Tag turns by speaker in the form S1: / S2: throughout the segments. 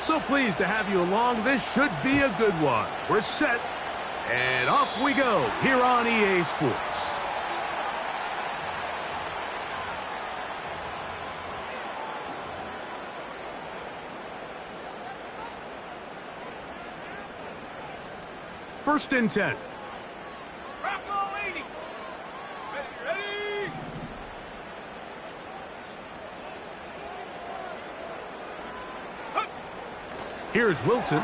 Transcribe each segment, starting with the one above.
S1: So pleased to have you along. This should be a good one. We're set, and off we go here on EA Sports. First and 10. Here's Wilson.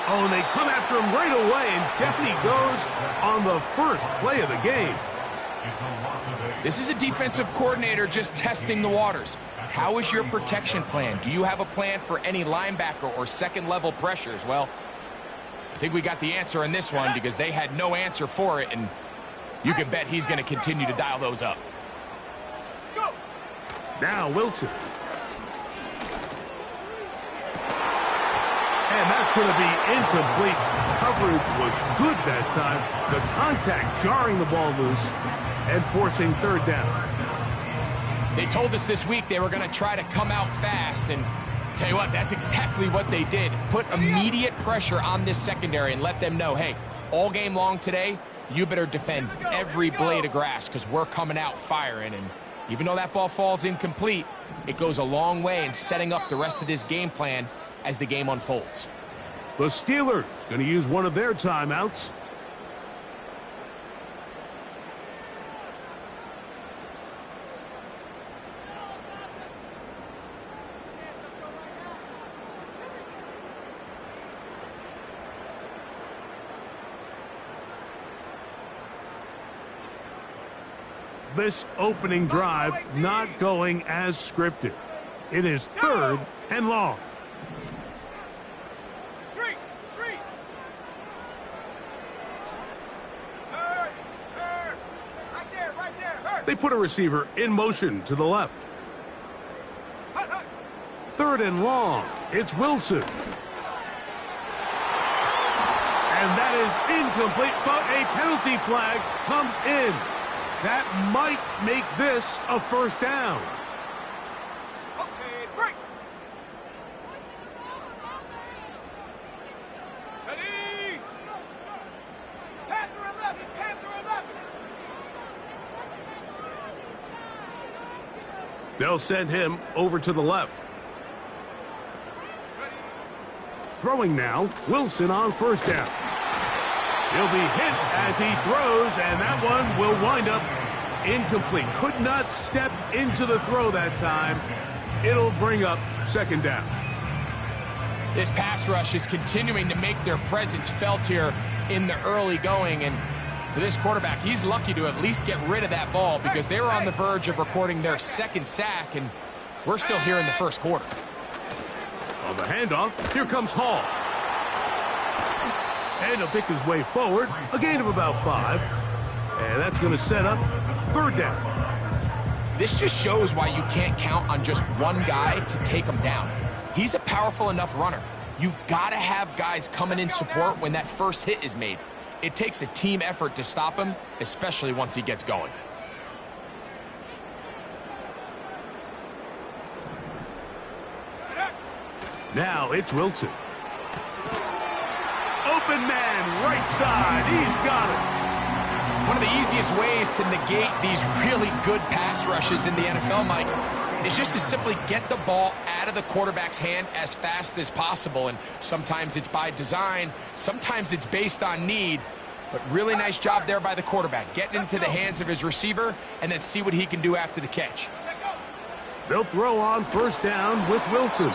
S1: Oh, and they come after him right away, and down he goes on the first play of the game.
S2: This is a defensive coordinator just testing the waters. How is your protection plan? Do you have a plan for any linebacker or second-level pressures? Well, I think we got the answer in this one because they had no answer for it, and you can bet he's going to continue to dial those up.
S1: Now Wilson. And that's going to be incomplete. Coverage was good that time. The contact jarring the ball loose and forcing third down.
S2: They told us this week they were going to try to come out fast, and tell you what, that's exactly what they did. Put immediate pressure on this secondary and let them know, hey, all game long today, you better defend every blade of grass because we're coming out firing. And even though that ball falls incomplete, it goes a long way in setting up the rest of this game plan as the game unfolds.
S1: The Steelers going to use one of their timeouts. This opening drive not going as scripted. It is third and long. They put a receiver in motion to the left. Third and long. It's Wilson. And that is incomplete, but a penalty flag comes in. That might make this a first down.
S3: Okay, break. Ready. Panther 11, Panther 11.
S1: They'll send him over to the left. Throwing now, Wilson on first down. He'll be hit as he throws, and that one will wind up incomplete. Could not step into the throw that time. It'll bring up second down.
S2: This pass rush is continuing to make their presence felt here in the early going, and for this quarterback, he's lucky to at least get rid of that ball because they were on the verge of recording their second sack, and we're still here in the first quarter.
S1: On the handoff, here comes Hall. And he'll pick his way forward, a gain of about 5. And that's going to set up third down.
S2: This just shows why you can't count on just one guy to take him down. He's a powerful enough runner. You got to have guys coming in support when that first hit is made. It takes a team effort to stop him, especially once he gets going.
S1: Now it's Wilson. Open man, right side. He's got it.
S2: One of the easiest ways to negate these really good pass rushes in the NFL, Mike, is just to simply get the ball out of the quarterback's hand as fast as possible. And sometimes it's by design, sometimes it's based on need. But really nice job there by the quarterback, getting into the hands of his receiver and then see what he can do after the catch.
S1: They'll throw on first down with Wilson.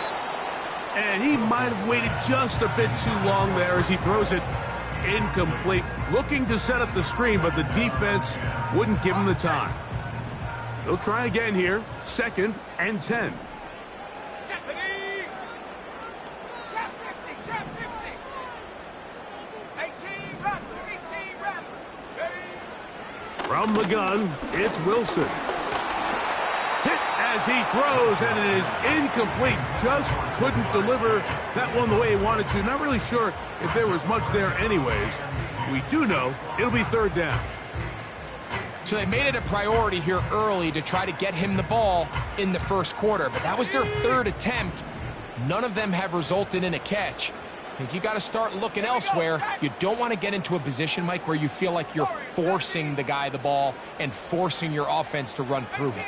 S1: And he might have waited just a bit too long there as he throws it incomplete. Looking to set up the screen, but the defense wouldn't give him the time. They'll try again here. Second and 10. From the gun, it's Wilson. Hit as he throws, and it is incomplete. Just couldn't deliver that one the way he wanted to. Not really sure if there was much there anyways. We do know it'll be third down.
S2: So they made it a priority here early to try to get him the ball in the first quarter, but that was their third attempt. None of them have resulted in a catch. I think you got to start looking elsewhere. You don't want to get into a position, Mike, where you feel like you're forcing the guy the ball and forcing your offense to run through him.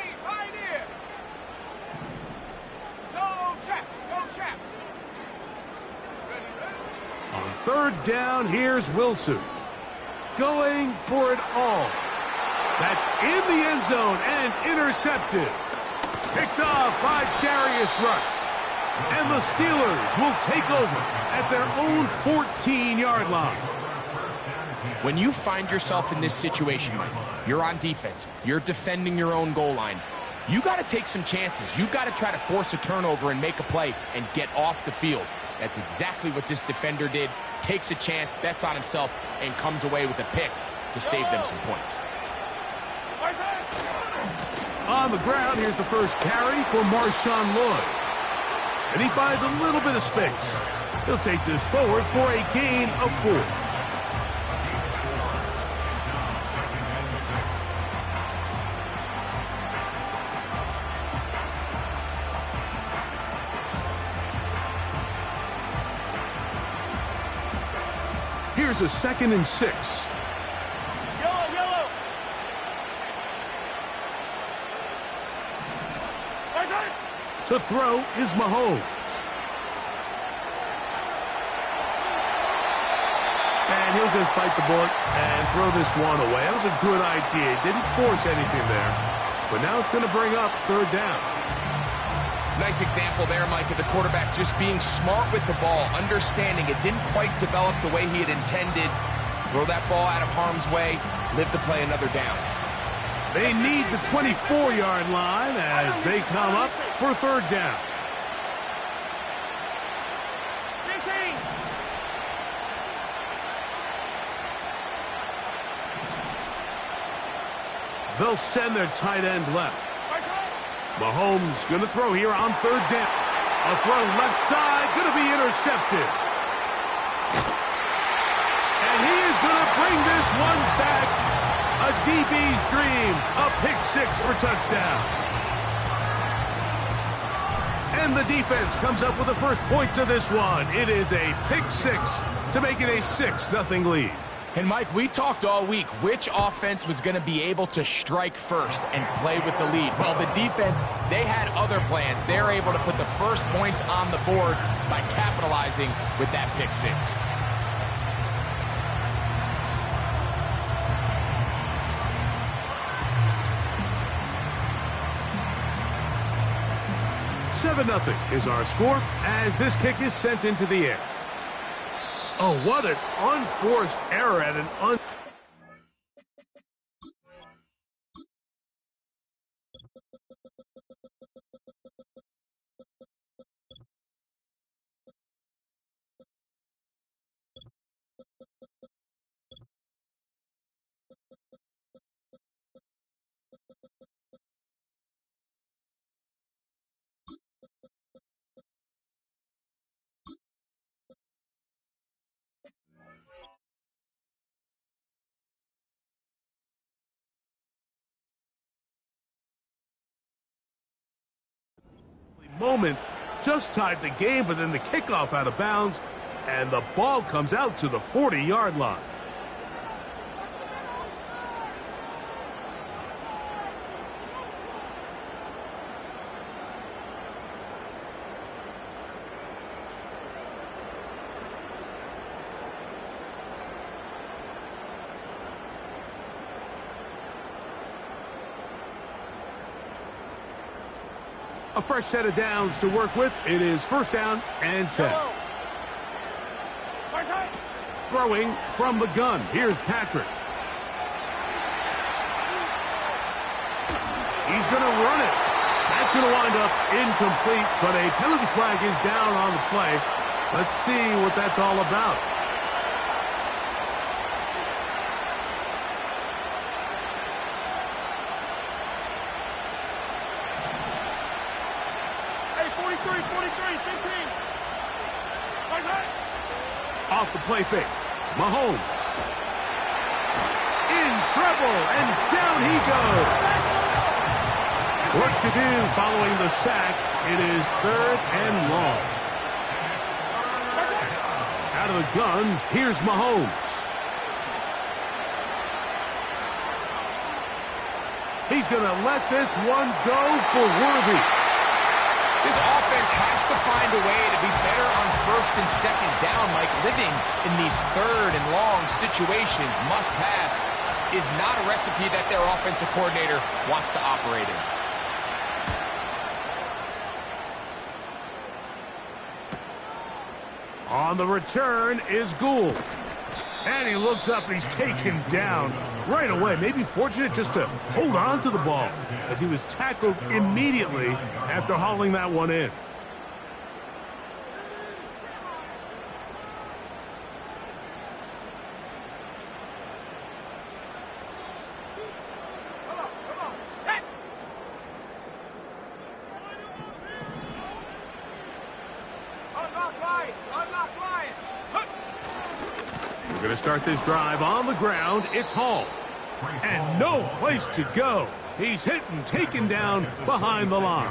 S1: On third down, here's Wilson. Going for it all. That's in the end zone and intercepted. Picked off by Darius Rush. And the Steelers will take over at their own 14-yard line.
S2: When you find yourself in this situation, Mike, you're on defense, you're defending your own goal line, you got to take some chances. You got to try to force a turnover and make a play and get off the field. That's exactly what this defender did. Takes a chance, bets on himself, and comes away with a pick to save them some points.
S1: On the ground, here's the first carry for Marshawn Lloyd. And he finds a little bit of space. He'll take this forward for a gain of 4. Here's a 2nd and 6.
S3: Yellow.
S1: To throw is Mahomes. And he'll just bite the bullet and throw this one away. That was a good idea. Didn't force anything there. But now it's going to bring up 3rd down.
S2: Nice example there, Mike, of the quarterback just being smart with the ball, understanding it didn't quite develop the way he had intended. Throw that ball out of harm's way, live to play another down.
S1: They need the 24-yard line as they come up for 3rd down.
S3: 15.
S1: They'll send their tight end left. Mahomes going to throw here on 3rd down. A throw left side, going to be intercepted. And he is going to bring this one back. A DB's dream, a pick-6 for touchdown. And the defense comes up with the first points of this one. It is a pick-6 to make it a 6-0 lead.
S2: And, Mike, we talked all week which offense was going to be able to strike first and play with the lead. Well, the defense, they had other plans. They're able to put the first points on the board by capitalizing with that pick-6.
S1: Nothing is our score as this kick is sent into the air. Oh, what an unforced error at an moment just tied the game, but then the kickoff out of bounds, and the ball comes out to the 40-yard line. A fresh set of downs to work with. It is 1st down and 10. Throwing from the gun. Here's Patrick. He's going to run it. That's going to wind up incomplete, but a penalty flag is down on the play. Let's see what that's all about. Off the play fake. Mahomes. In trouble, and down he goes. Work to do following the sack. It is 3rd and long. Out of the gun, here's Mahomes. He's going to let this one go for Worthy.
S2: This offense has to find a way to be better on first and second down, Mike. Living in these third and long situations, must pass, is not a recipe that their offensive coordinator wants to operate in.
S1: On the return is Gould. And he looks up and he's taken down right away. Maybe fortunate just to hold on to the ball as he was tackled immediately after hauling that one in. We're going to start this drive on the ground. It's Hall. And no place to go. He's hit and taken down behind the line.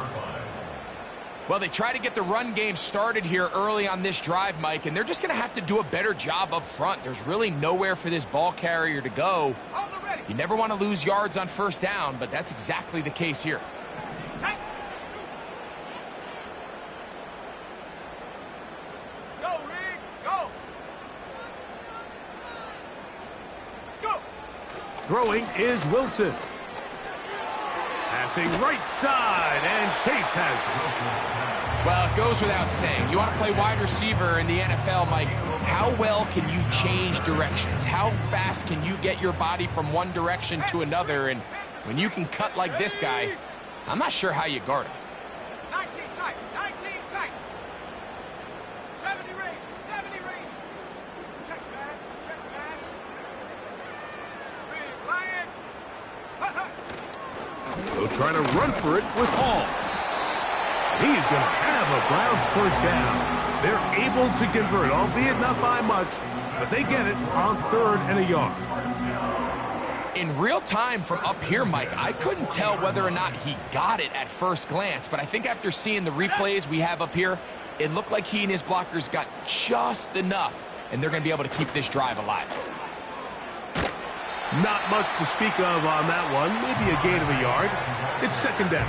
S2: Well, they try to get the run game started here early on this drive, Mike, and they're just going to have to do a better job up front. There's really nowhere for this ball carrier to go. You never want to lose yards on first down, but that's exactly the case here.
S1: Throwing is Wilson. Passing right side, and Chase has it.
S2: Well, it goes without saying. You want to play wide receiver in the NFL, Mike. How well can you change directions? How fast can you get your body from one direction to another? And when you can cut like this guy, I'm not sure how you guard him.
S3: 19 tight, 19 tight. 70 range, 70 range. Check smash, check smash. Big lion. Hut, hut.
S1: They'll try to run for it with Hall. He's going to have a Browns first down. They're able to convert, albeit not by much, but they get it on 3rd and a yard.
S2: In real time from up here, Mike, I couldn't tell whether or not he got it at first glance, but I think after seeing the replays we have up here, it looked like he and his blockers got just enough, and they're going to be able to keep this drive alive.
S1: Not much to speak of on that one. Maybe a gain of a yard. It's 2nd down.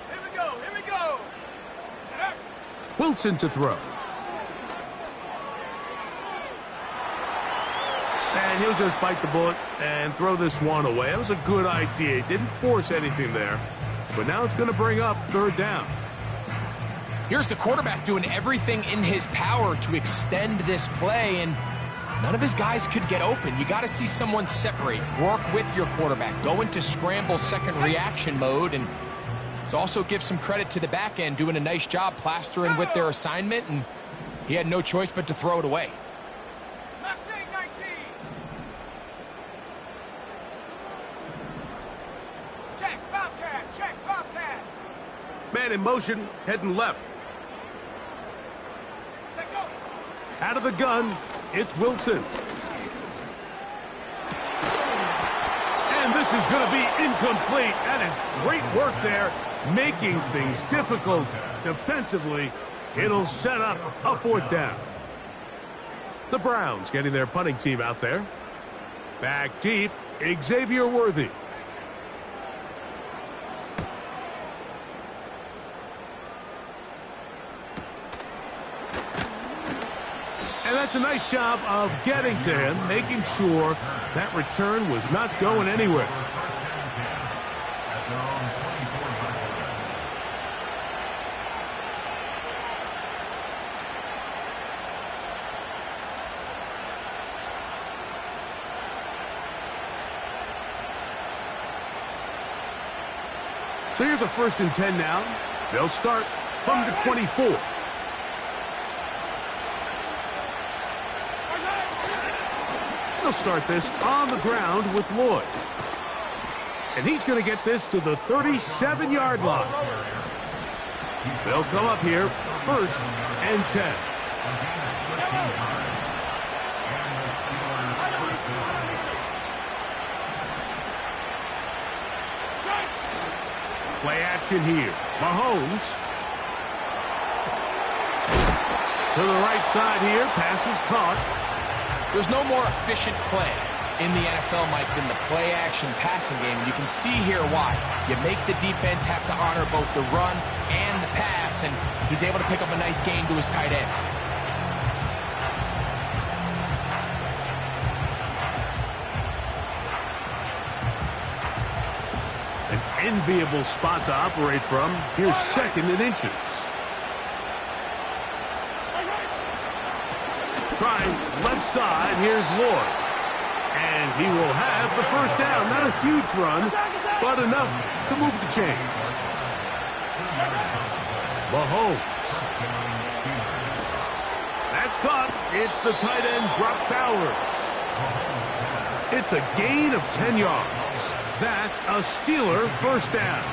S3: Here we go.
S1: Wilson to throw. And he'll just bite the bullet and throw this one away. That was a good idea. He didn't force anything there. But now it's going to bring up 3rd down.
S2: Here's the quarterback doing everything in his power to extend this play, and none of his guys could get open. You got to see someone separate, work with your quarterback, go into scramble second reaction mode, and it's also give some credit to the back end doing a nice job plastering with their assignment, and he had no choice but to throw it away.
S3: Mustang 19. Check Bobcat, check Bobcat.
S1: Man in motion, heading left.
S3: Check go.
S1: Out of the gun, it's Wilson. And this is going to be incomplete. That is great work there, making things difficult defensively. It'll set up a 4th down. The Browns getting their punting team out there. Back deep, Xavier Worthy. And that's a nice job of getting to him, making sure that return was not going anywhere. So here's a 1st and 10 now. They'll start from the 24. They'll start this on the ground with Lloyd. And he's going to get this to the 37-yard line. They'll come up here 1st and 10. Play action here. Mahomes. To the right side here. Pass is caught.
S2: There's no more efficient play in the NFL, Mike, than the play-action passing game. You can see here why. You make the defense have to honor both the run and the pass, and he's able to pick up a nice gain to his tight end.
S1: An enviable spot to operate from. Here's second and inches. Trying left side. Here's Lord. And he will have the first down. Not a huge run, but enough to move the chains. Mahomes. That's caught. It's the tight end, Brock Bowers. It's a gain of 10 yards. That's a Steeler first down.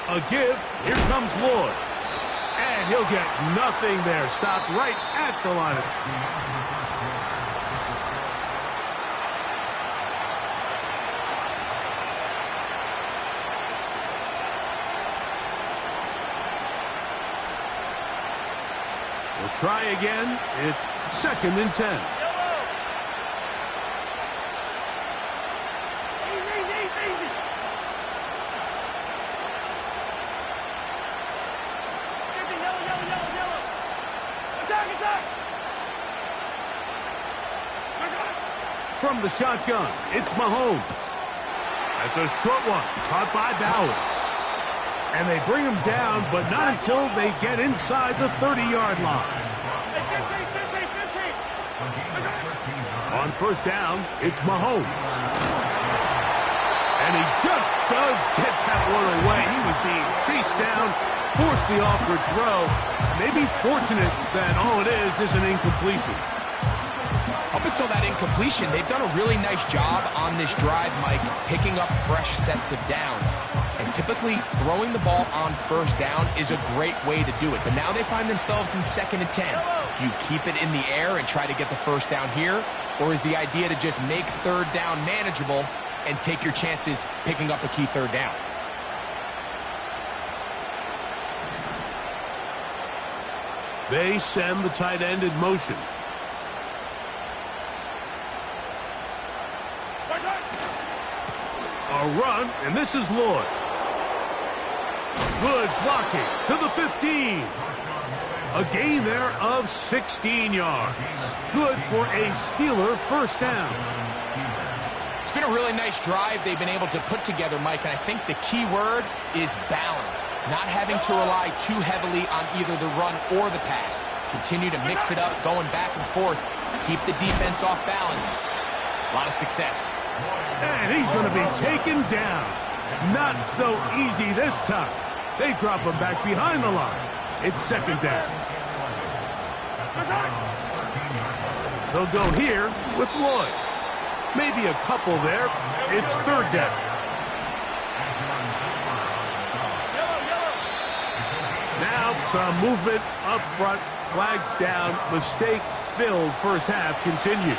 S1: A give. Here comes Lord. And he'll get nothing there. Stopped right at the line. We'll try again. It's second and 10. From the shotgun, it's Mahomes. That's a short one, caught by Bowers. And they bring him down, but not until they get inside the 30-yard line. On first down, it's Mahomes. And he just does get that one away. He was being chased down, forced the awkward throw. Maybe he's fortunate that all it is an incompletion.
S2: Up until that incompletion, they've done a really nice job on this drive, Mike, picking up fresh sets of downs. And typically, throwing the ball on first down is a great way to do it. But now they find themselves in second and 10. Do you keep it in the air and try to get the first down here? Or is the idea to just make third down manageable and take your chances picking up a key third down?
S1: They send the tight end in motion. A run, and this is Lord. Good blocking to the 15. A gain there of 16 yards. Good for a Steeler first down.
S2: It's been a really nice drive they've been able to put together, Mike, and I think the key word is balance. Not having to rely too heavily on either the run or the pass. Continue to mix it up, going back and forth. Keep the defense off balance. A lot of success.
S1: And he's going to be taken down. Not so easy this time. They drop him back behind the line. It's second down. They'll go here with Lloyd. Maybe a couple there. It's third down. Now some movement up front. Flags down. Mistake-filled first half continues.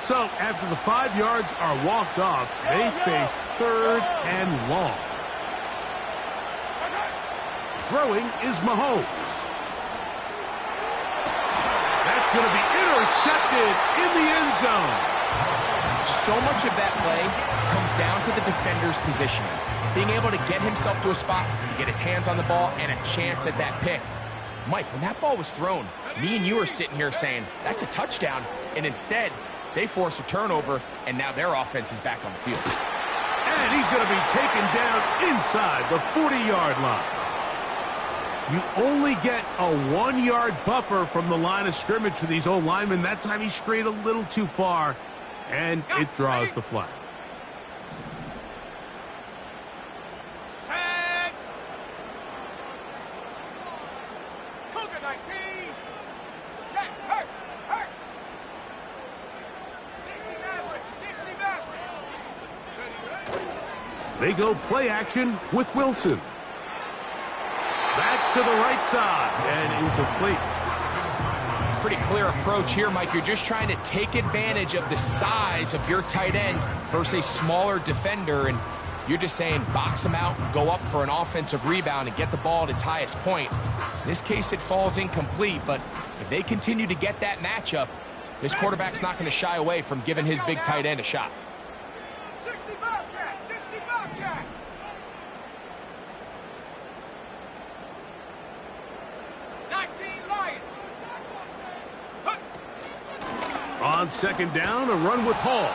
S1: So, after the 5 yards are walked off, they face third and long. Throwing is Mahomes. That's going to be intercepted in the end zone.
S2: So much of that play comes down to the defender's positioning. Being able to get himself to a spot, to get his hands on the ball, and a chance at that pick. Mike, when that ball was thrown, me and you are sitting here saying, that's a touchdown, and instead, they force a turnover, and now their offense is back on the field.
S1: And he's going to be taken down inside the 40-yard line. You only get a 1-yard buffer from the line of scrimmage for these old linemen. That time he strayed a little too far, and it draws the flag.
S3: Set. Cougar 19. Check. Hurt. 60 Maverick. 60 Maverick.
S1: They go play action with Wilson. That's to the right side and incomplete.
S2: Pretty clear approach here, Mike. You're just trying to take advantage of the size of your tight end versus a smaller defender, and you're just saying box him out, go up for an offensive rebound, and get the ball at its highest point. In this case, it falls incomplete, but if they continue to get that matchup, this quarterback's not going to shy away from giving his big tight end a shot.
S3: 60 Bobcat. 60 Bobcat.
S1: On second down, a run with Hall.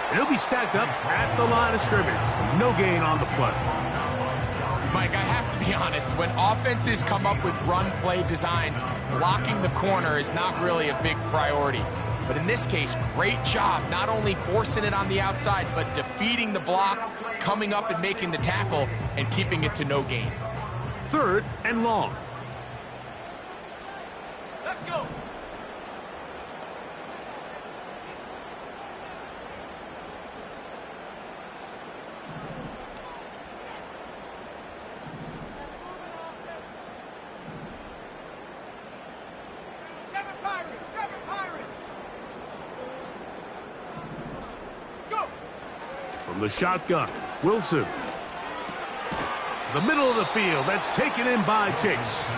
S1: And he'll be stacked up at the line of scrimmage. No gain on the play.
S2: Mike, I have to be honest. When offenses come up with run-play designs, blocking the corner is not really a big priority. But in this case, great job not only forcing it on the outside, but defeating the block, coming up and making the tackle, and keeping it to no gain.
S1: 3rd and long.
S3: Let's go. Seven Pirates. Go.
S1: From the shotgun, Wilson. The middle of the field, that's taken in by Chase.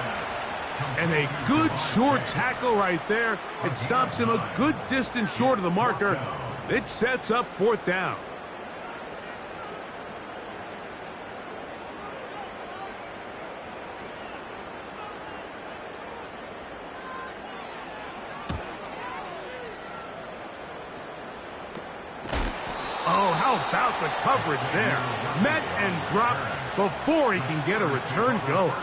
S1: And a good short tackle right there. It stops him a good distance short of the marker. It sets up 4th down. Oh, how about the coverage there? Met and dropped before he can get a return going.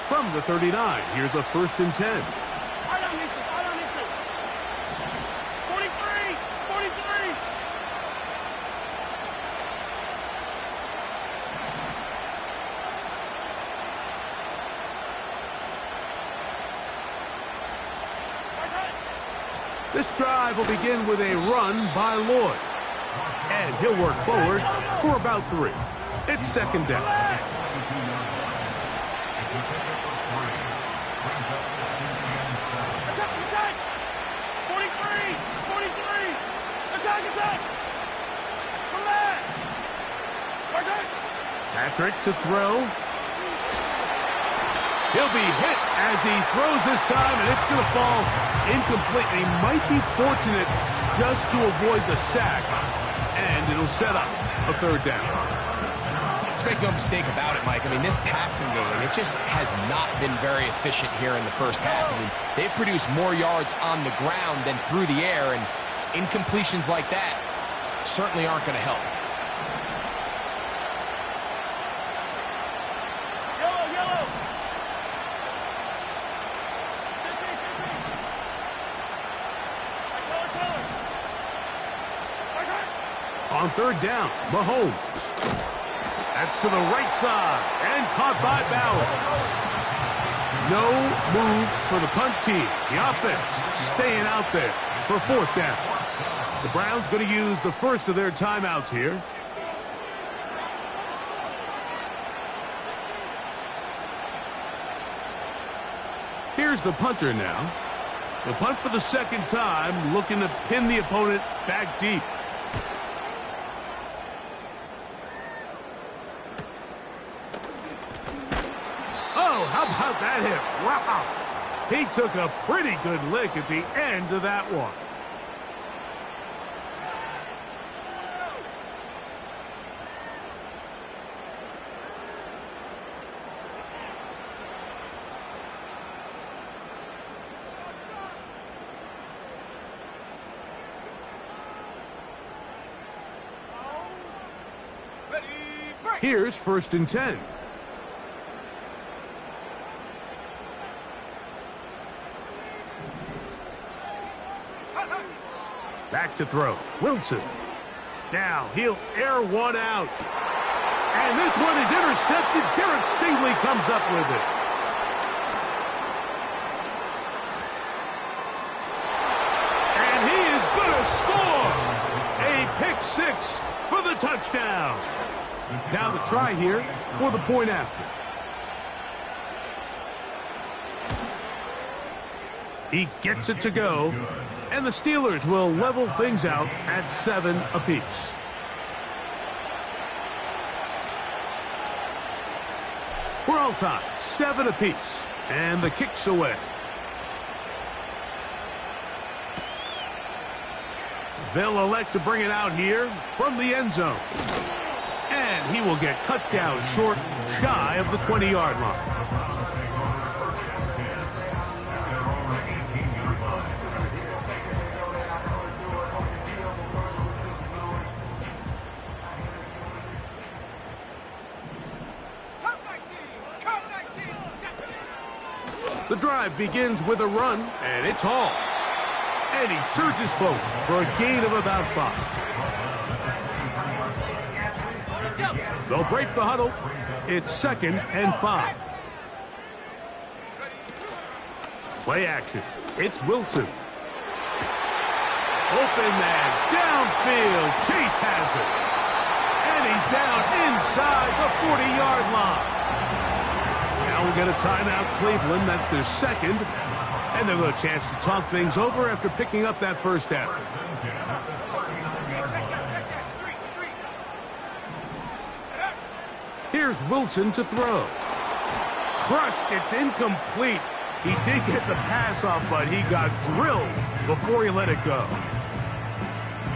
S1: From the 39, here's a 1st and 10.
S3: I don't listen. 43.
S1: This drive will begin with a run by Lloyd. And he'll work forward for about 3. It's 2nd down. Patrick to throw. He'll be hit as he throws this time, and it's going to fall incomplete. And he might be fortunate just to avoid the sack, and it'll set up a 3rd down.
S2: Let's make no mistake about it, Mike. I mean, this passing game, it just has not been very efficient here in the first half. I mean, they've produced more yards on the ground than through the air, and incompletions like that certainly aren't going to help.
S1: On 3rd down, Mahomes. That's to the right side and caught by Bowers. No move for the punt team. The offense staying out there for 4th down. The Browns going to use the first of their timeouts here. Here's the punter now. The punt for the 2nd time, looking to pin the opponent back deep. that hit. Wow. He took a pretty good lick at the end of that one. Here's 1st and 10. Back to throw. Wilson. Now he'll air one out. And this one is intercepted. Derek Stingley comes up with it. And he is going to score. A pick six for the touchdown. Now the try here for the point after. He gets it to go, and the Steelers will level things out at 7 apiece. We're all tied, 7 apiece, and the kick's away. They'll elect to bring it out here from the end zone. And he will get cut down short, shy of the 20-yard line. The drive begins with a run, and it's Hall. And he surges forward for a gain of about 5. They'll break the huddle. It's 2nd and 5. Play action. It's Wilson. Open man downfield. Chase has it. And he's down inside the 40-yard line. Now we'll get a timeout, Cleveland. That's their 2nd. And they'll have a chance to talk things over after picking up that 1st down. Here's Wilson to throw. Crushed. It's incomplete. He did get the pass off, but he got drilled before he let it go.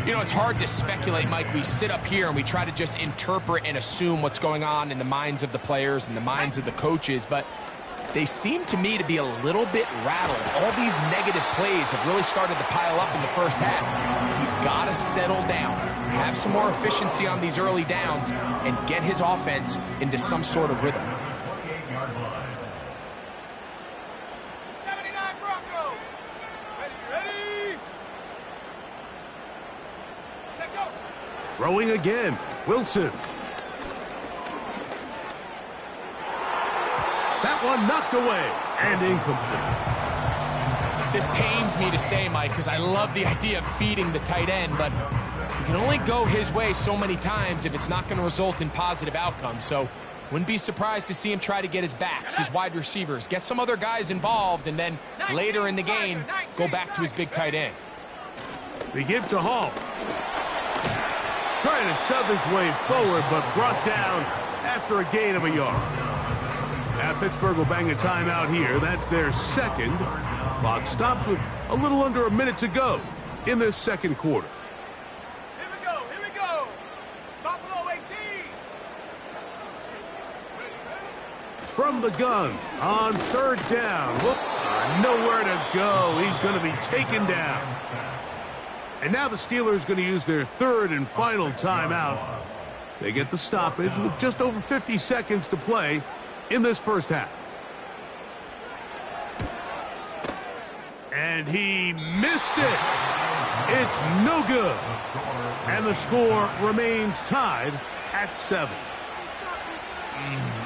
S2: You know, it's hard to speculate, Mike. We sit up here and we try to just interpret and assume what's going on in the minds of the players and the minds of the coaches, but they seem to me to be a little bit rattled. All these negative plays have really started to pile up in the first half. He's got to settle down, have some more efficiency on these early downs, and get his offense into some sort of rhythm.
S3: 79 Bronco. Ready. Set go.
S1: Throwing again. Wilson. That one knocked away and incomplete.
S2: This pains me to say, Mike, because I love the idea of feeding the tight end, but you can only go his way so many times if it's not going to result in positive outcomes. So wouldn't be surprised to see him try to get his backs, his wide receivers, get some other guys involved, and then later in the game, go back to his big tight end.
S1: They give to Hall. Trying to shove his way forward, but brought down after a gain of a yard. Now Pittsburgh will bang a timeout here. That's their 2nd. Clock stops with a little under a minute to go in this 2nd quarter.
S3: Here we go. Buffalo 18.
S1: From the gun on 3rd down. Whoop, nowhere to go. He's going to be taken down. And now the Steelers going to use their 3rd and final timeout. They get the stoppage with just over 50 seconds to play in this first half. And he missed it. It's no good. And the score remains tied at 7.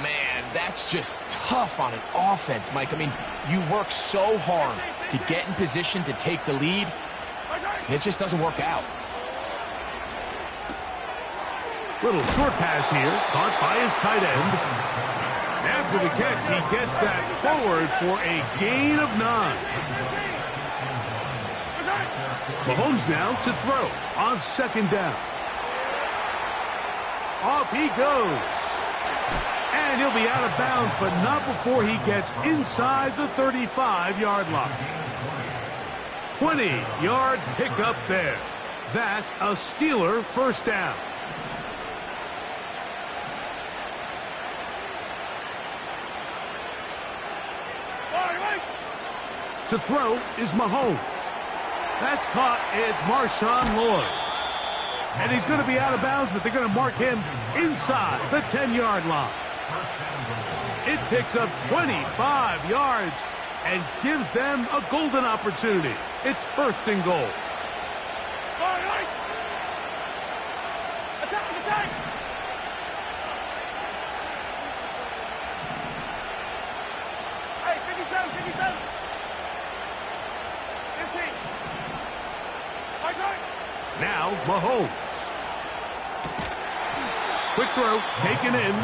S2: Man, that's just tough on an offense, Mike. I mean, you work so hard to get in position to take the lead, and it just doesn't work out.
S1: Little short pass here, caught by his tight end. After the catch, he gets that forward for a gain of 9. Mahomes now to throw on 2nd down. Off he goes. And And he'll be out of bounds, but not before he gets inside the 35-yard line. 20-yard pickup there. That's a Steeler first down. To throw is Mahomes. That's caught. It's Marshawn Lloyd. And he's going to be out of bounds, but they're going to mark him inside the 10-yard line. It picks up 25 yards and gives them a golden opportunity. It's first and goal.
S3: Attack! Hey, 57, 57. 15. My side.
S1: Now Mahomes. Quick throw, taken in.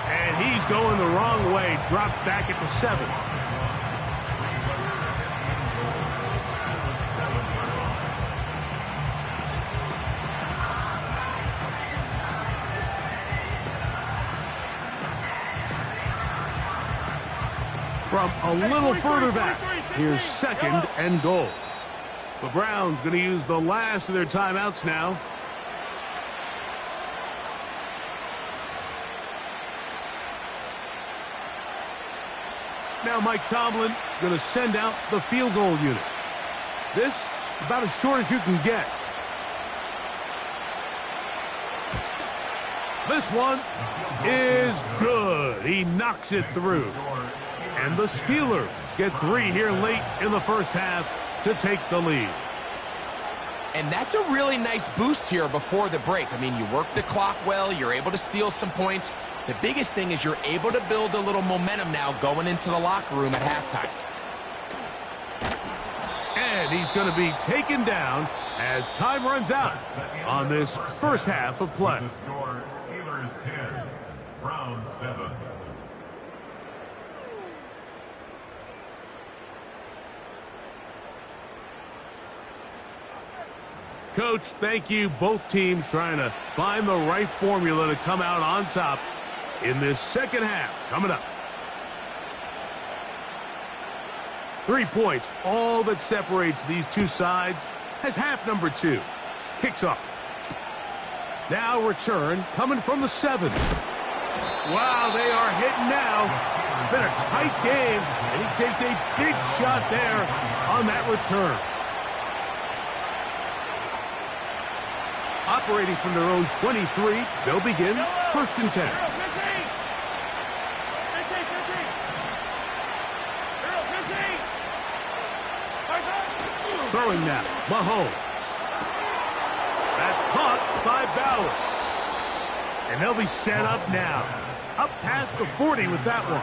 S1: And he's going the wrong way. Dropped back at the 7. From a little further back, here's second and goal. The Browns going to use the last of their timeouts now. Now Mike Tomlin going to send out the field goal unit. This about as short as you can get. This one is good. He knocks it through. And the Steelers get 3 here late in the first half to take the lead.
S2: And that's a really nice boost here before the break. I mean, you work the clock well. You're able to steal some points. The biggest thing is you're able to build a little momentum now going into the locker room at halftime.
S1: And he's going to be taken down as time runs out on this first half of play.
S4: The score, Steelers 10, Browns 7.
S1: Coach, thank you. Both teams trying to find the right formula to come out on top in this second half. Coming up. 3 points, all that separates these two sides, as half number 2 kicks off. Now return coming from the 7. Wow, they are hitting now. Been a tight game, and he takes a big shot there on that return. Operating from their own 23, they'll begin first and 10. Throwing now, Mahomes. That's caught by Bowers. And they'll be set up now. Up past the 40 with that one.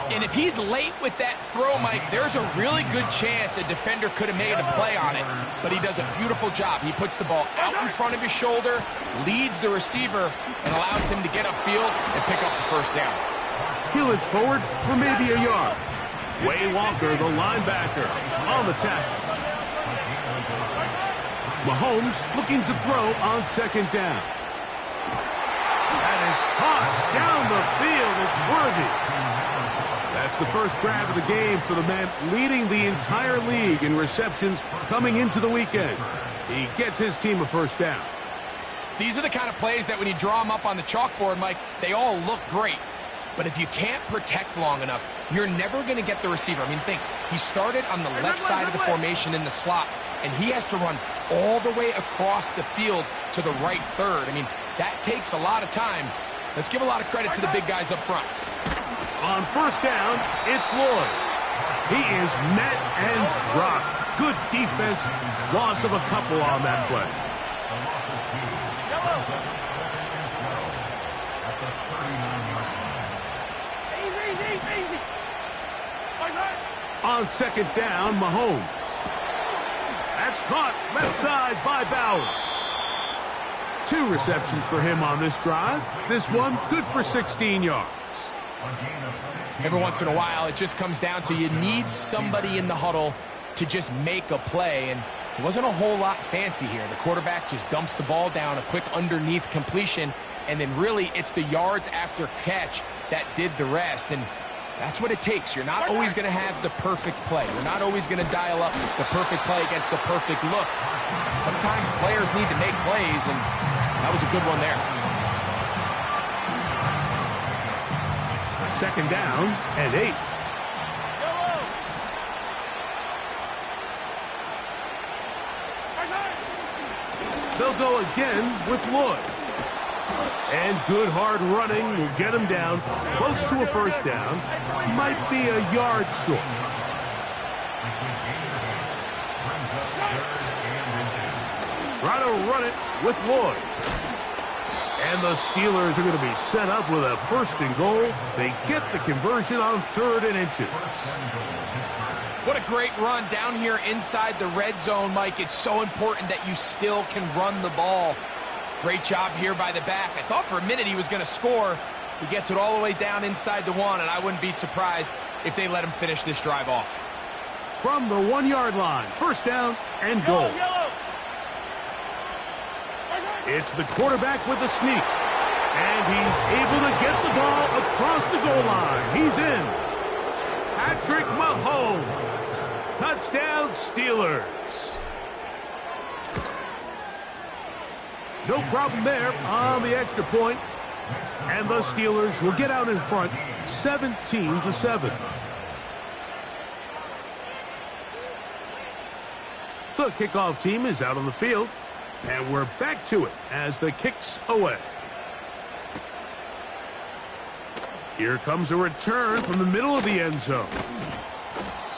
S2: And if he's late with that throw, Mike, there's a really good chance a defender could have made a play on it. But he does a beautiful job. He puts the ball out in front of his shoulder, leads the receiver, and allows him to get upfield and pick up the first down.
S1: He'll inch forward for maybe a yard. Way Walker, the linebacker, on the tackle. Mahomes looking to throw on second down. That is caught down the field. It's worthy. That's the first grab of the game for the man leading the entire league in receptions coming into the weekend. He gets his team a first down.
S2: These are the kind of plays that when you draw them up on the chalkboard, Mike, they all look great. But if you can't protect long enough, you're never going to get the receiver. I mean, think, he started on the left side of the formation in the slot, and he has to run all the way across the field to the right third. I mean, that takes a lot of time. Let's give a lot of credit to the big guys up front.
S1: On first down, it's Lloyd. He is met and dropped. Good defense. Loss of a couple on that play. On second down, Mahomes. That's caught left side by Bowers. 2 receptions for him on this drive. This one good for 16 yards.
S2: Every once in a while, it just comes down to you need somebody in the huddle to just make a play, and it wasn't a whole lot fancy here. The quarterback just dumps the ball down, a quick underneath completion, and then really it's the yards after catch that did the rest. And that's what it takes. You're not always going to have the perfect play. You're not always going to dial up the perfect play against the perfect look. Sometimes players need to make plays, and that was a good one there.
S1: Second down and 8. They'll go again with Lloyd. And good hard running will get him down close to a first down. Might be a yard short. Try to run it with Lloyd. And the Steelers are going to be set up with a 1st and goal. They get the conversion on 3rd and inches.
S2: What a great run down here inside the red zone, Mike. It's so important that you still can run the ball. Great job here by the back. I thought for a minute he was going to score. He gets it all the way down inside the 1, and I wouldn't be surprised if they let him finish this drive off.
S1: From the 1-yard line, 1st down and goal. It's the quarterback with the sneak. And he's able to get the ball across the goal line. He's in. Patrick Mahomes. Touchdown, Steelers. No problem there on the extra point. And the Steelers will get out in front, 17-7. The kickoff team is out on the field. And we're back to it as the kick's away. Here comes a return from the middle of the end zone.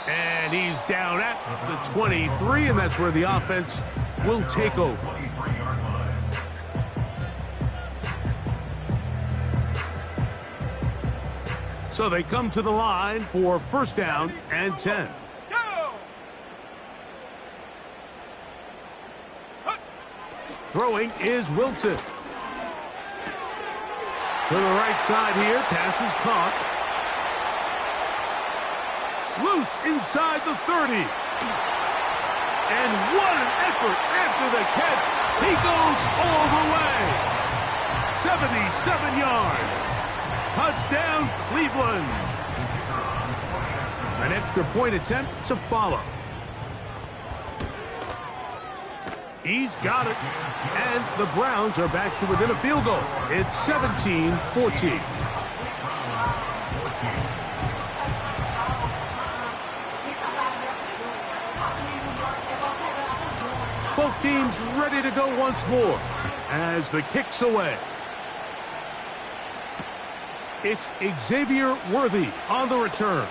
S1: And he's down at the 23, and that's where the offense will take over. So they come to the line for 1st down and 10. Throwing is Wilson. To the right side here, pass is caught. Loose inside the 30. And what an effort after the catch. He goes all the way. 77 yards. Touchdown, Cleveland. An extra point attempt to follow. He's got it. And the Browns are back to within a field goal. It's 17-14. Both teams ready to go once more as the kick's away. It's Xavier Worthy on the return.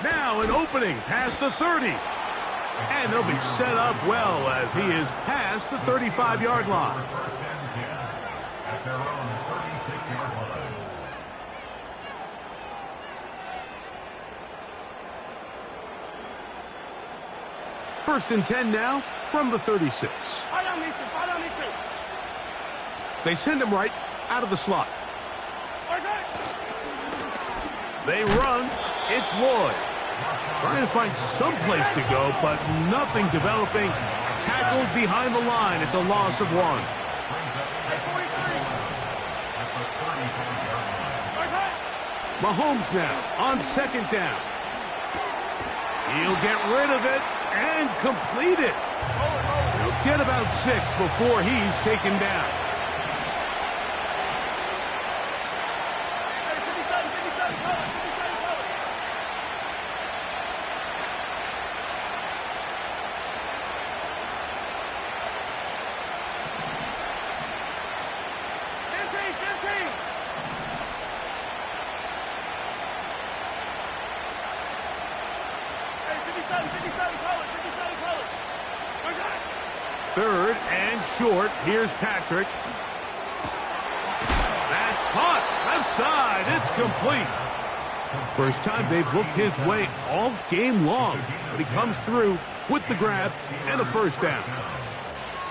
S1: Now an opening past the 30. And they'll be set up well as he is past the 35-yard line.
S4: At their own 36-yard line.
S1: First and 10 now from the 36. They send him right out of the slot. They run. It's Lloyd. Trying to find some place to go, but nothing developing. Tackled behind the line. It's a loss of 1. Mahomes now on 2nd down. He'll get rid of it and complete it. He'll get about 6 before he's taken down. Third and short. Here's Patrick. That's caught. Left side. It's complete. First time they've looked his way all game long. But he comes through with the grab and a 1st down.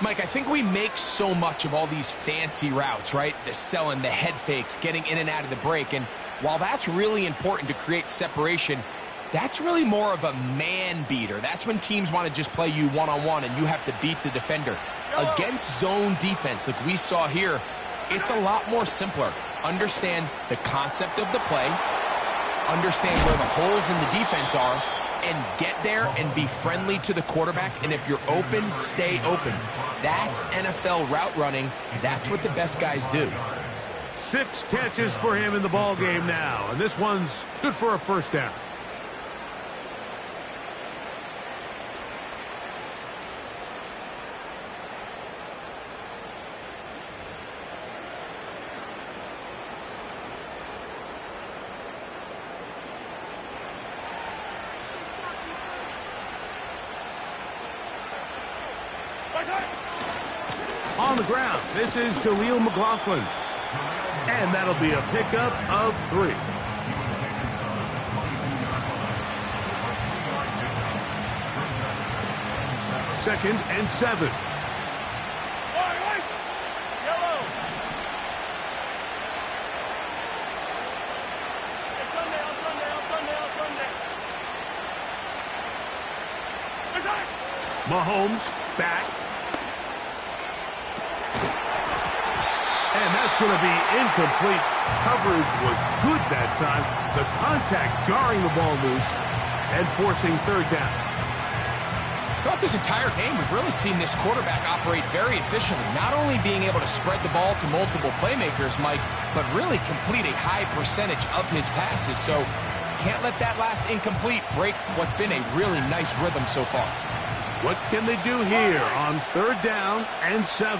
S2: Mike, I think we make so much of all these fancy routes, right? The selling, the head fakes, getting in and out of the break. And while that's really important to create separation, that's really more of a man beater. That's when teams want to just play you one-on-one and you have to beat the defender. Against zone defense like we saw here, It's a lot more simpler. Understand the concept of the play, understand where the holes in the defense are, and get there and be friendly to the quarterback. And if you're open, stay open. That's NFL route running. That's what the best guys do.
S1: 6 catches for him in the ball game now, and this one's good for a first down. On the ground, this is Jaleel McLaughlin. And that'll be a pickup of 3. Second and 7.
S3: Yellow. It's Sunday.
S1: Mahomes back. And that's going to be incomplete. Coverage was good that time. The contact jarring the ball loose and forcing third down.
S2: Throughout this entire game, we've really seen this quarterback operate very efficiently, not only being able to spread the ball to multiple playmakers, Mike, but really complete a high percentage of his passes. So can't let that last incomplete break what's been a really nice rhythm so far.
S1: What can they do here on third down and 7?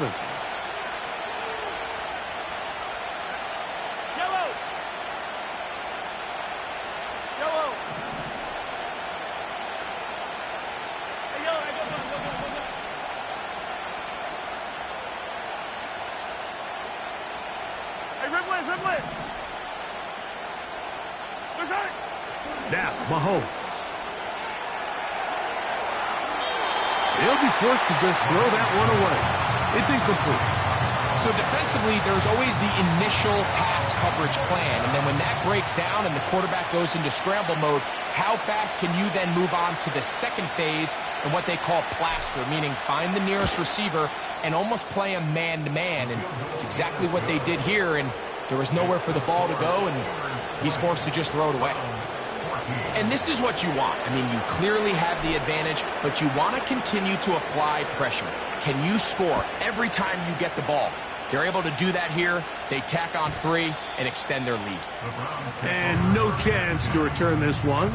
S1: Now, Mahomes. He'll be forced to just throw that one away. It's incomplete.
S2: So defensively, there's always the initial pass coverage plan, and then when that breaks down and the quarterback goes into scramble mode, how fast can you then move on to the second phase and what they call plaster, meaning find the nearest receiver and almost play him man-to-man, and it's exactly what they did here, and there was nowhere for the ball to go, and he's forced to just throw it away. And this is what you want. I mean, you clearly have the advantage, but you want to continue to apply pressure. Can you score every time you get the ball? They're able to do that here. They tack on 3 and extend their lead.
S1: And no chance to return this one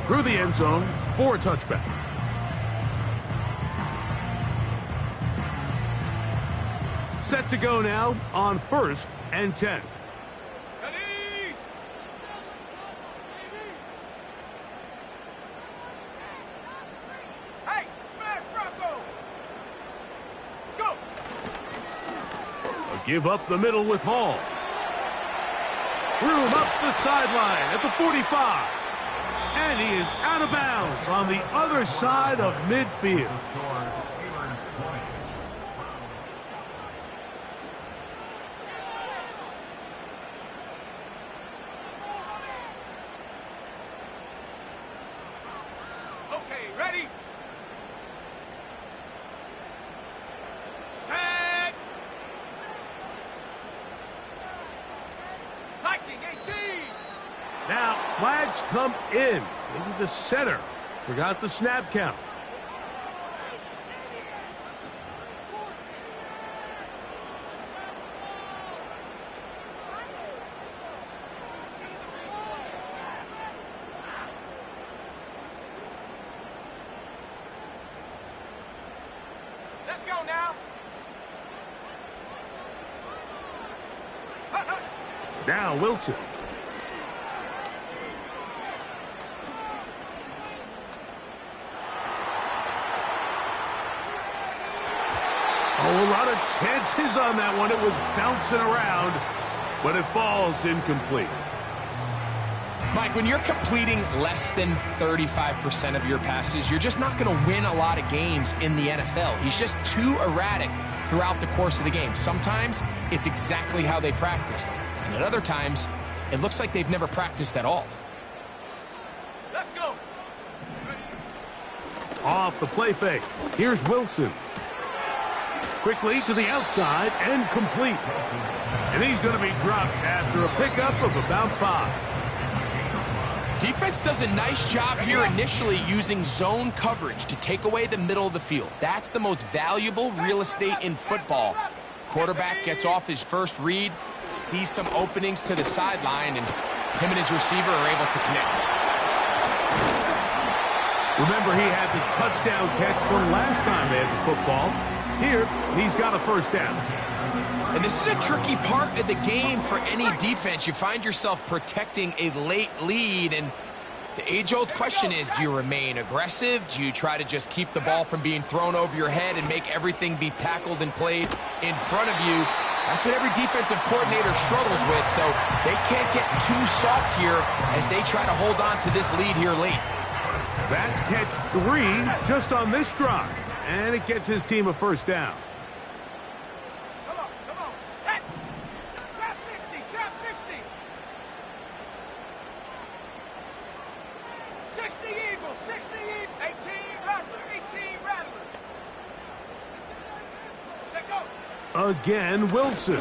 S1: through the end zone for a touchback. Set to go now on 1st and 10. Give up the middle with Hall. Room up the sideline at the 45. And he is out of bounds on the other side of midfield.
S3: Okay, ready?
S1: Now, flags come in. Maybe the center forgot the snap count.
S3: Let's go now.
S1: Now, Wilson. Oh, a lot of chances on that one. It was bouncing around, but it falls incomplete.
S2: Mike, when you're completing less than 35% of your passes, you're just not going to win a lot of games in the NFL. He's just too erratic throughout the course of the game. Sometimes it's exactly how they practiced, and at other times, it looks like they've never practiced at all.
S3: Let's go.
S1: Off the play fake. Here's Wilson. Quickly to the outside and complete. And he's going to be dropped after a pickup of about 5.
S2: Defense does a nice job here initially using zone coverage to take away the middle of the field. That's the most valuable real estate in football. Quarterback gets off his first read, sees some openings to the sideline, and him and his receiver are able to connect.
S1: Remember, he had the touchdown catch the last time they had the football. Here, he's got a first down.
S2: And this is a tricky part of the game for any defense. You find yourself protecting a late lead, and the age-old question is, do you remain aggressive? Do you try to just keep the ball from being thrown over your head and make everything be tackled and played in front of you? That's what every defensive coordinator struggles with, so they can't get too soft here as they try to hold on to this lead here late.
S1: That's catch 3 just on this drive, and it gets his team a first down. Again, Wilson.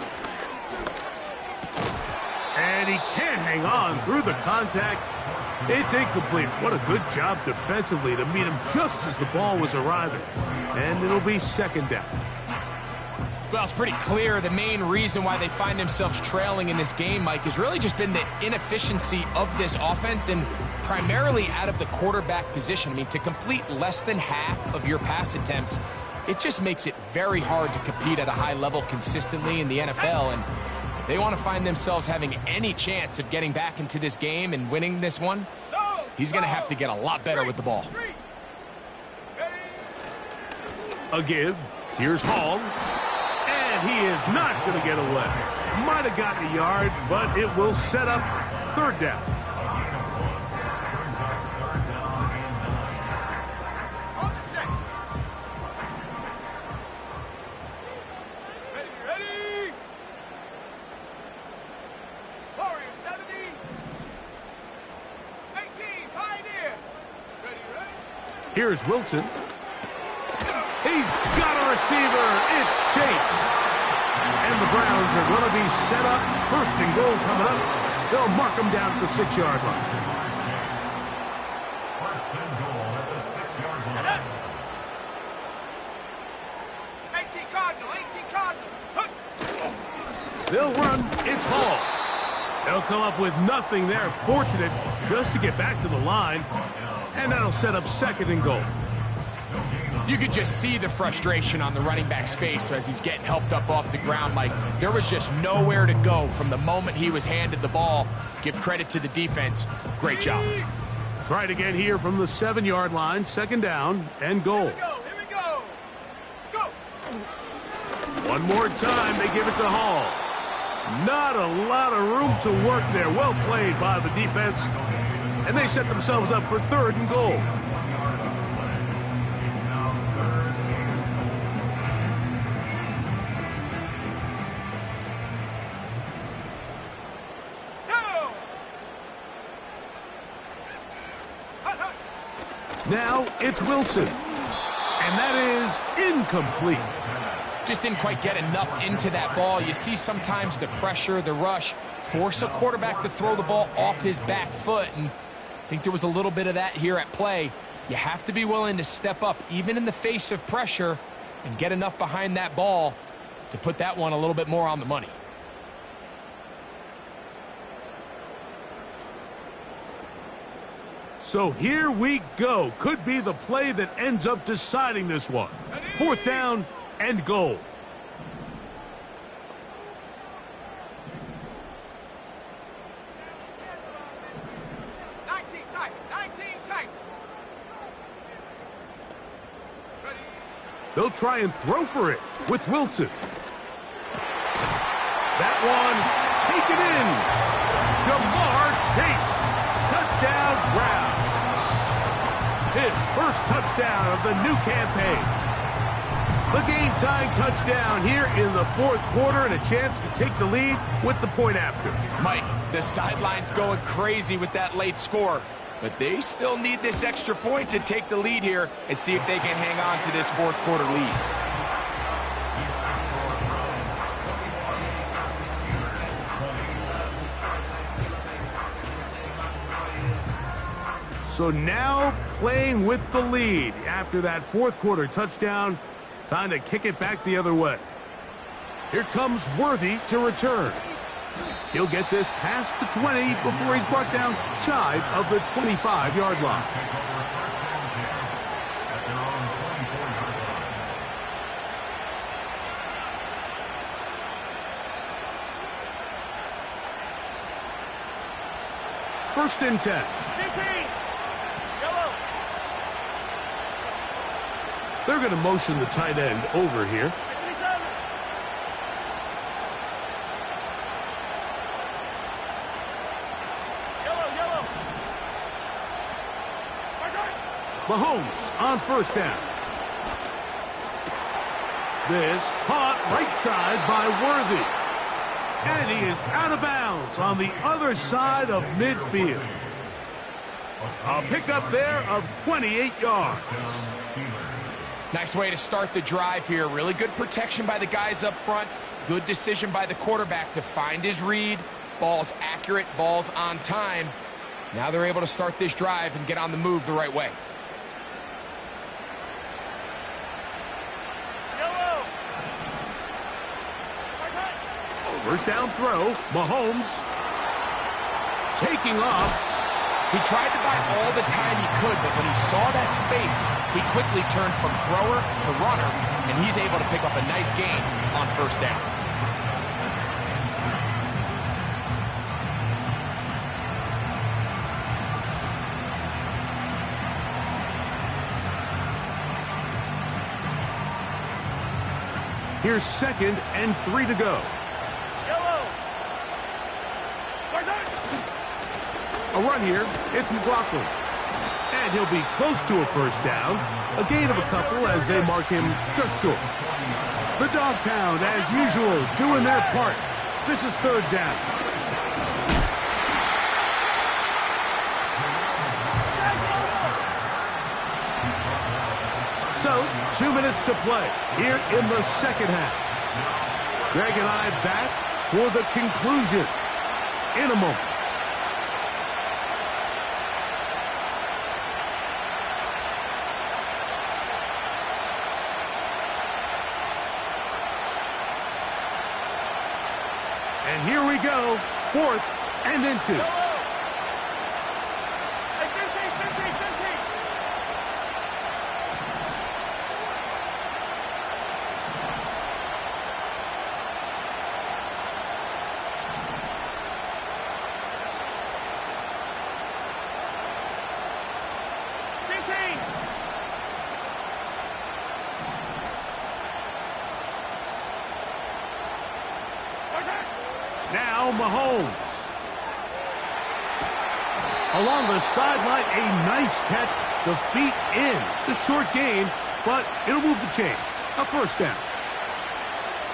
S1: And he can't hang on through the contact. It's incomplete. What a good job defensively to meet him just as the ball was arriving. And it'll be second down.
S2: Well, it's pretty clear the main reason why they find themselves trailing in this game, Mike, has really just been the inefficiency of this offense and primarily out of the quarterback position. I mean, to complete less than half of your pass attempts, it just makes it very hard to compete at a high level consistently in the NFL. And if they want to find themselves having any chance of getting back into this game and winning this one, he's going to have to get a lot better with the ball.
S1: A give. Here's Hall. And he is not going to get away. Might have gotten a yard, but it will set up third down. Here's Wilson. He's got a receiver. It's Chase. And the Browns are going to be set up. First and goal coming up. They'll mark them down at the 6-yard line.
S4: First and goal at the 6-yard line.
S3: 18 Cardinal.
S1: They'll run. It's Hall. They'll come up with nothing there. Fortunate just to get back to the line. And that'll set up second and goal.
S2: You could just see the frustration on the running back's face as he's getting helped up off the ground. Like, there was just nowhere to go from the moment he was handed the ball. Give credit to the defense. Great job.
S1: Try it again here from the 7-yard line. Second down and goal.
S3: Here we go. Go.
S1: One more time, they give it to Hall. Not a lot of room to work there. Well played by the defense. And they set themselves up for third and goal. Now it's Wilson. And that is incomplete.
S2: Just didn't quite get enough into that ball. You see sometimes the pressure, the rush, force a quarterback to throw the ball off his back foot. And I think there was a little bit of that here at play. You have to be willing to step up, even in the face of pressure, and get enough behind that ball to put that one a little bit more on the money.
S1: So here we go. Could be the play that ends up deciding this one. Fourth down and goal. They'll try and throw for it with Wilson. That one taken in. Jamar Chase. Touchdown, Browns. His first touchdown of the new campaign. The game-tying touchdown here in the fourth quarter and a chance to take the lead with the point after.
S2: Mike, the sideline's going crazy with that late score. But they still need this extra point to take the lead here and see if they can hang on to this fourth quarter lead.
S1: So now playing with the lead after that fourth quarter touchdown. Time to kick it back the other way. Here comes Worthy to return. He'll get this past the 20 before he's brought down shy of the 25-yard line. First and 10. They're going to motion the tight end over here. Mahomes on first down. This caught right side by Worthy. And he is out of bounds on the other side of midfield. A pickup there of 28 yards.
S2: Nice way to start the drive here. Really good protection by the guys up front. Good decision by the quarterback to find his read. Ball's accurate, ball's on time. Now they're able to start this drive and get on the move the right way.
S1: First down throw, Mahomes taking off.
S2: He tried to buy all the time he could, but when he saw that space, he quickly turned from thrower to runner, and he's able to pick up a nice gain on first down.
S1: Here's 2nd and 3 to go. A run here, it's McLaughlin. And he'll be close to a first down. A gain of a couple as they mark him just short. The dog pound, as usual, doing their part. This is 3rd down. So, 2 minutes to play here in the second half. Greg and I back for the conclusion in a moment. And here we go, 4th and inches. Now Mahomes. Along the sideline, a nice catch. The feet in. It's a short gain, but it'll move the chains. A first down.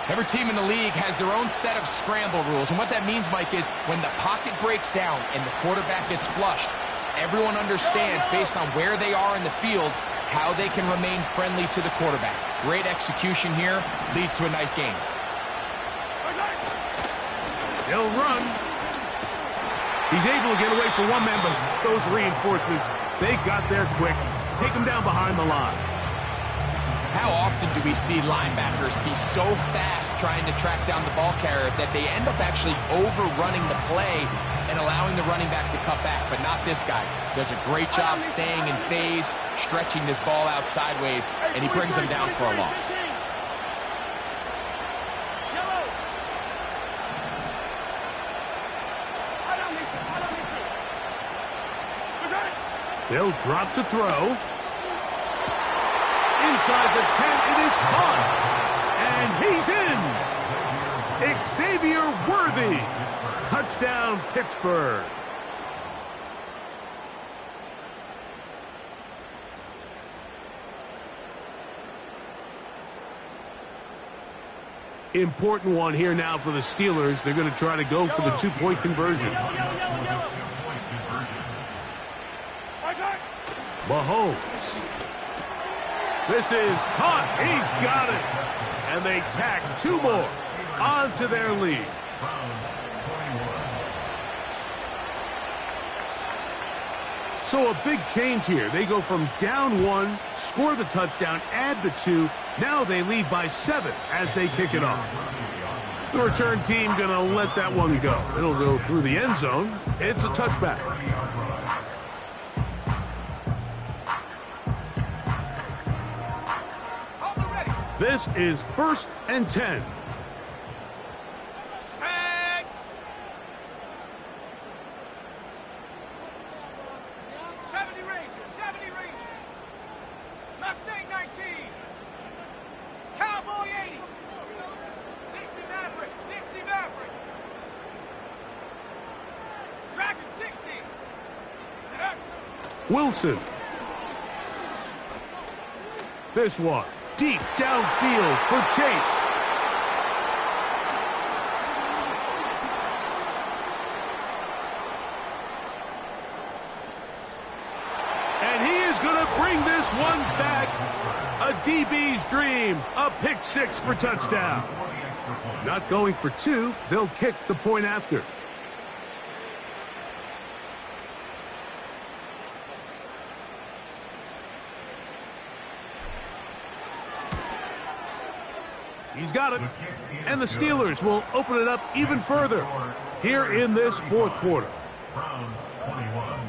S2: Every team in the league has their own set of scramble rules, and what that means, Mike, is when the pocket breaks down and the quarterback gets flushed, everyone understands, based on where they are in the field, how they can remain friendly to the quarterback. Great execution here, leads to a nice game.
S1: He'll run. He's able to get away for one man, but those reinforcements, they got there quick. Take him down behind the line.
S2: How often do we see linebackers be so fast trying to track down the ball carrier that they end up actually overrunning the play and allowing the running back to cut back? But not this guy. Does a great job staying in phase, stretching this ball out sideways, and he brings him down for a loss.
S1: They'll drop to throw. Inside the 10, it is caught. And he's in. Xavier Worthy. Touchdown, Pittsburgh. Important one here now for the Steelers. They're going to try to go for the two-point conversion. Mahomes. This is caught. He's got it. And they tack 2 more onto their lead. So a big change here. They go from down 1, score the touchdown, add the 2. Now they lead by 7 as they kick it off. The return team going to let that one go. It'll go through the end zone. It's a touchback. This is 1st and 10.
S3: Tag. 70 Rangers, 70 Rangers. Mustang 19. Cowboy 80. 60 Maverick, 60 Maverick. Dragon 60.
S1: Wilson. This one. Deep downfield for Chase. And he is going to bring this one back. A DB's dream. A pick 6 for touchdown. Not going for 2. They'll kick the point after. He's got it. And the Steelers will open it up even further here in this 4th quarter.
S4: Browns 21.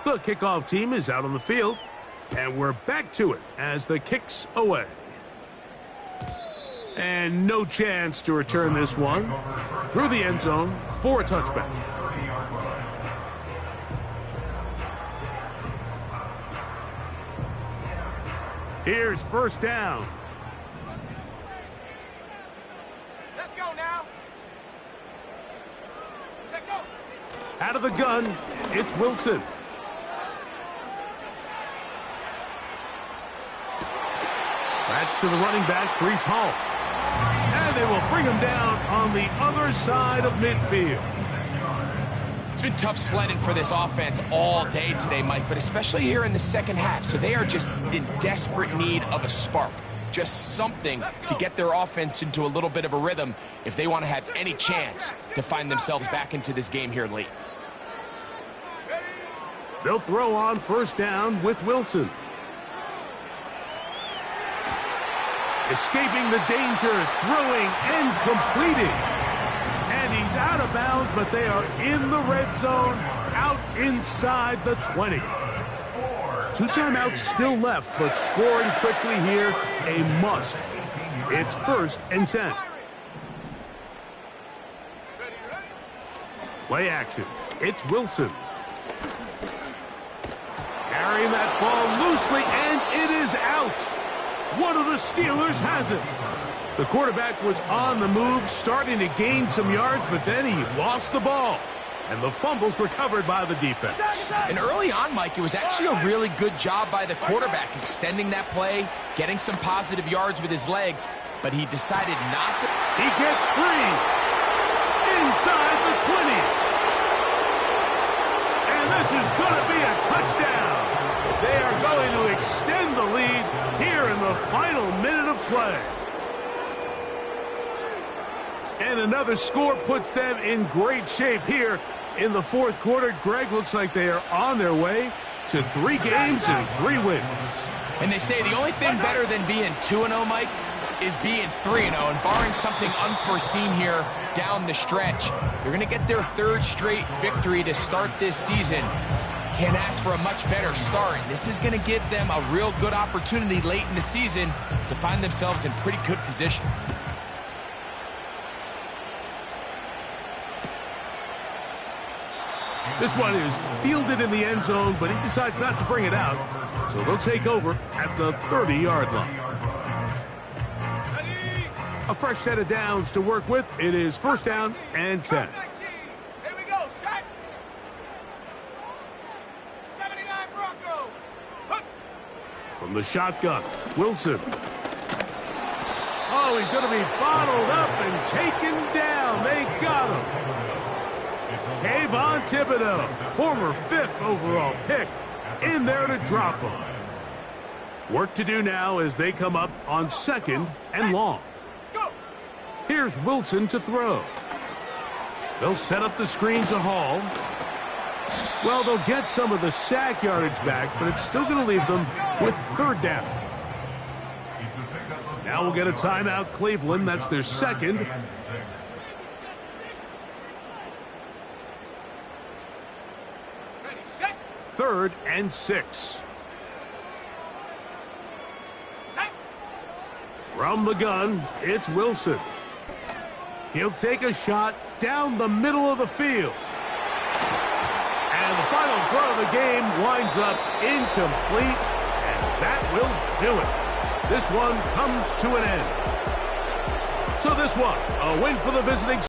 S1: The kickoff team is out on the field. And we're back to it as the kick's away. And no chance to return this one through the end zone for a touchback. Here's 1st down.
S3: Let's go now. Take go.
S1: Out of the gun, it's Wilson. That's to the running back, Breece Hall. And they will bring him down on the other side of midfield.
S2: It's been tough sledding for this offense all day today, Mike, but especially here in the second half. So they are just in desperate need of a spark. Just something to get their offense into a little bit of a rhythm if they want to have any chance to find themselves back into this game here late.
S1: They'll throw on 1st down with Wilson. Escaping the danger, throwing and completing. And he's out of bounds, but they are in the red zone, out inside the 20. 2 timeouts still left, but scoring quickly here, a must. It's 1st and 10. Play action. It's Wilson. Carrying that ball loosely, and it is out. One of the Steelers has it. The quarterback was on the move, starting to gain some yards, but then he lost the ball. And the fumble's recovered by the defense.
S2: And early on, Mike, it was actually a really good job by the quarterback, extending that play, getting some positive yards with his legs, but he decided not to.
S1: He gets free inside the 20. And this is going to be a touchdown. They are going to extend the lead here in the final minute of play. And another score puts them in great shape here in the 4th quarter. Greg, looks like they are on their way to 3 games and 3 wins.
S2: And they say the only thing better than being 2-0, Mike, is being 3-0. And barring something unforeseen here down the stretch, they're going to get their 3rd straight victory to start this season. Can't ask for a much better start. This is going to give them a real good opportunity late in the season to find themselves in pretty good position.
S1: This one is fielded in the end zone, but he decides not to bring it out. So they'll take over at the 30-yard line. A fresh set of downs to work with. It is 1st down and 10.
S3: Here we go, shot. 79 Bronco. Hook.
S1: From the shotgun, Wilson. Oh, he's going to be bottled up and taken down. They got him. Kayvon Thibodeau, former 5th overall pick, in there to drop him. Work to do now as they come up on 2nd and long. Here's Wilson to throw. They'll set up the screen to Hall. Well, they'll get some of the sack yardage back, but it's still going to leave them with 3rd down. Now we'll get a timeout, Cleveland. That's their 2nd.
S3: Ready, set.
S1: 3rd and 6.
S3: Set.
S1: From the gun, it's Wilson. He'll take a shot down the middle of the field. And the final throw of the game winds up incomplete, and that will do it. This one comes to an end. So this one, a win for the visiting